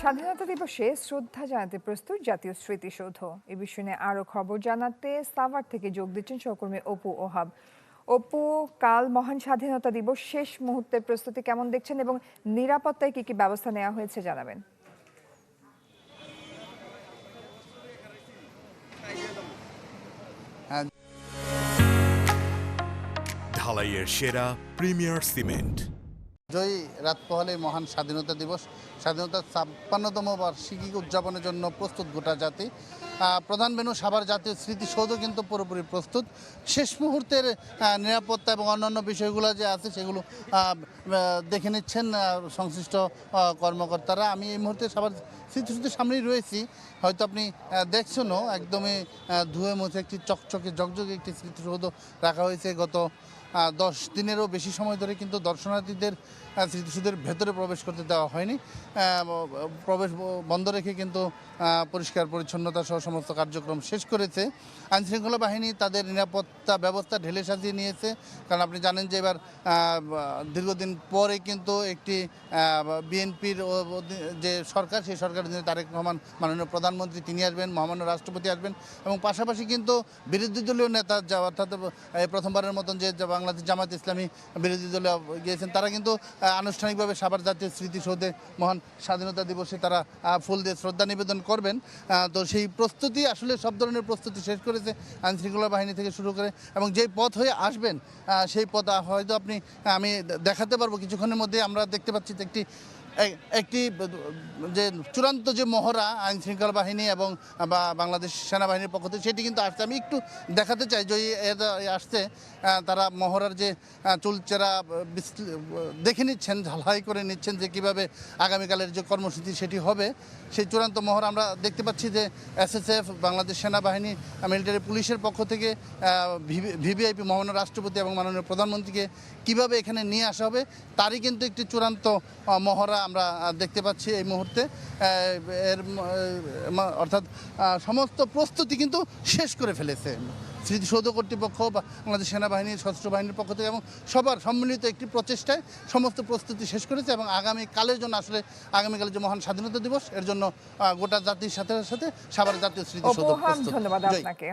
স্বাধীনতা দিবসে শ্রদ্ধা জানাতে প্রস্তুত জাতীয় স্মৃতিসৌধ। এ বিষয়ে নিয়ে আরো খবর জানাতে সাভার থেকে যোগ দিচ্ছেন সহকর্মী অপু ওহাব। অপু, কাল মহান স্বাধীনতা দিবস, শেষ মুহূর্তের প্রস্তুতি কেমন দেখছেন এবং নিরাপত্তায় কি কি ব্যবস্থা নেওয়া হয়েছে জানাবেন। ঢালাইয়ের সেরা প্রিমিয়ার সিমেন্ট। জয়ী রাত পোহালে মহান স্বাধীনতা দিবস, স্বাধীনতার ৫৬তম বার্ষিকী উদযাপনের জন্য প্রস্তুত গোটা জাতি। প্রধান ভেন্যু সাভার জাতীয় স্মৃতিসৌধ কিন্তু পুরোপুরি প্রস্তুত। শেষ মুহূর্তের নিরাপত্তা এবং অন্যান্য বিষয়গুলো যে আছে সেগুলো দেখে নিচ্ছেন সংশ্লিষ্ট কর্মকর্তারা। আমি এই মুহূর্তে সাভার স্মৃতিসৌধের সামনেই রয়েছি। হয়তো আপনি দেখছেনও, একদমই ধুয়ে মুছে একটি চকচকে ঝকঝকে একটি স্মৃতিসৌধ রাখা হয়েছে। গত 10 দিনেরও বেশি সময় ধরে কিন্তু দর্শনার্থীদের স্মৃতিসৌধের ভেতরে প্রবেশ করতে দেওয়া হয়নি। প্রবেশ বন্ধ রেখে কিন্তু পরিষ্কার পরিচ্ছন্নতা সহ সমস্ত কার্যক্রম শেষ করেছে। আইনশৃঙ্খলা বাহিনী তাদের নিরাপত্তা ব্যবস্থা ঢেলে সাজিয়ে নিয়েছে। কারণ আপনি জানেন যে এবার দীর্ঘদিন পরে কিন্তু একটি বিএনপির যে সরকার, সেই সরকারের জন্য তারেক রহমান মাননীয় প্রধানমন্ত্রী তিনি আসবেন, মহামান্য রাষ্ট্রপতি আসবেন এবং পাশাপাশি কিন্তু বিরোধী দলীয় নেতা অর্থাৎ প্রথমবারের মতন যে বাংলাদেশ জামাত ইসলামী বিরোধী দলে গিয়েছেন, তারা কিন্তু আনুষ্ঠানিকভাবে সাভার জাতীয় স্মৃতিসৌধে মহান স্বাধীনতা দিবসে তারা ফুল দিয়ে শ্রদ্ধা নিবেদন করবেন। তো সেই প্রস্তুতি, আসলে সব ধরনের প্রস্তুতি শেষ করেছে আইনশৃঙ্খলা বাহিনী থেকে শুরু করে, এবং যেই পথ হয়ে আসবেন সেই পথ হয়তো আমি দেখাতে পারবো কিছুক্ষণের মধ্যে। আমরা দেখতে পাচ্ছি একটি যে চূড়ান্ত যে মহড়া আইনশৃঙ্খলা বাহিনী এবং বাংলাদেশ সেনাবাহিনীর পক্ষ থেকে, সেটি কিন্তু আসছে। আমি একটু দেখাতে চাই যে আসছে তারা মহড়ার যে চুলচেরা দেখে নিচ্ছেন, ঝালাই করে নিচ্ছেন যে কীভাবে আগামীকালের যে কর্মসূচি সেটি হবে। সেই চূড়ান্ত মহড়া আমরা দেখতে পাচ্ছি যে এসএসএফ, বাংলাদেশ সেনাবাহিনী, মিলিটারি পুলিশের পক্ষ থেকে ভিভিআইপি মহামান্য রাষ্ট্রপতি এবং মাননীয় প্রধানমন্ত্রীকে কিভাবে এখানে নিয়ে আসা হবে তারই কিন্তু একটি চূড়ান্ত মহড়া আমরা দেখতে পাচ্ছি এই মুহূর্তে। অর্থাৎ সমস্ত প্রস্তুতি কিন্তু শেষ করে ফেলেছে স্মৃতিসৌধ কর্তৃপক্ষ, বাংলাদেশ সেনাবাহিনীর, সশস্ত্র বাহিনীর পক্ষ থেকে, এবং সবার সম্মিলিত একটি প্রচেষ্টায় সমস্ত প্রস্তুতি শেষ করেছে। এবং আগামীকালের জন্য, আসলে আগামীকালের যে মহান স্বাধীনতা দিবস, এর জন্য গোটা জাতির সাথে সাথে সাভার জাতীয় স্মৃতিসৌধ প্রস্তুত। ধন্যবাদ আপনাকে।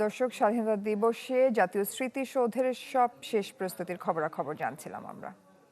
দর্শক, স্বাধীনতা দিবসে জাতীয় স্মৃতিসৌধের সব শেষ প্রস্তুতির খবরাখবর জানছিলাম আমরা।